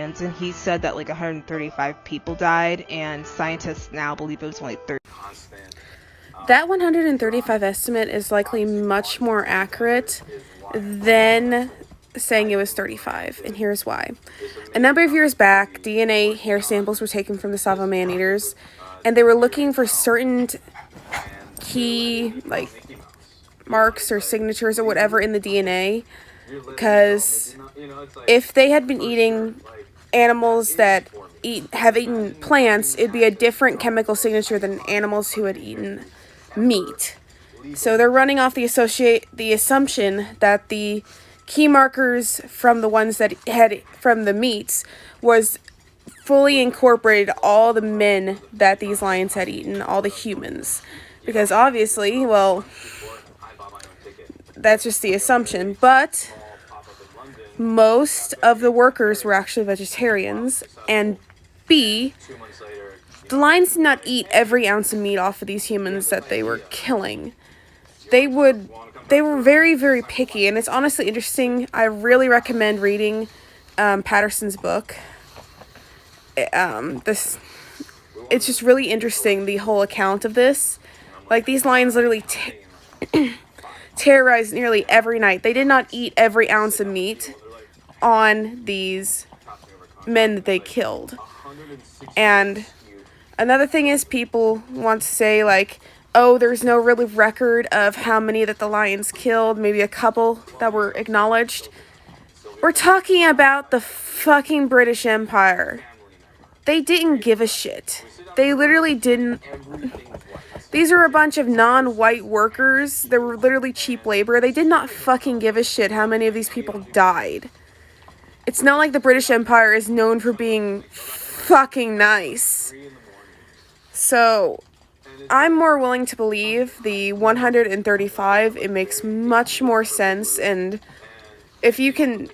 aliens, and he said that like 135 people died, and scientists now believe it was only 30. That 135 estimate is likely much more accurate than saying it was 35, and here's why. A number of years back, DNA hair samples were taken from the tsavo man-eaters, and they were looking for certain key, like, marks or signatures or whatever in the DNA, because if they had been eating animals that have eaten plants, it'd be a different chemical signature than animals who had eaten meat. So they're running off the assumption that the key markers from the ones that had from the meats was fully incorporated all the men that these lions had eaten, all the humans. Because obviously, well, that's just the assumption. But most of the workers were actually vegetarians, and B, the lions did not eat every ounce of meat off of these humans that they were killing. They were very, very picky, and it's honestly interesting. I really recommend reading Patterson's book. It's just really interesting, the whole account of this. Like, these lions literally terrorized nearly every night. They did not eat every ounce of meat on these men that they killed. And another thing is, people want to say, like, oh, there's no really record of how many that the lions killed, maybe a couple that were acknowledged. We're talking about the fucking British Empire. They didn't give a shit. They literally didn't. These are a bunch of non-white workers. They were literally cheap labor. They did not fucking give a shit how many of these people died. It's not like the British Empire is known for being fucking nice. So, I'm more willing to believe the 135. It makes much more sense, and if you can,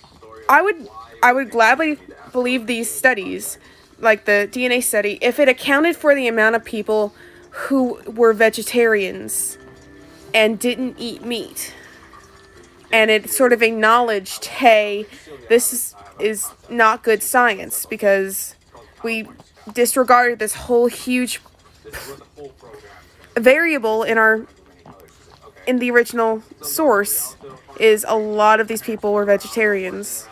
I would gladly believe these studies, like the DNA study, if it accounted for the amount of people who were vegetarians and didn't eat meat. And it sort of acknowledged, hey, this is not good science, because we disregarded this whole huge variable in the original source is a lot of these people were vegetarians.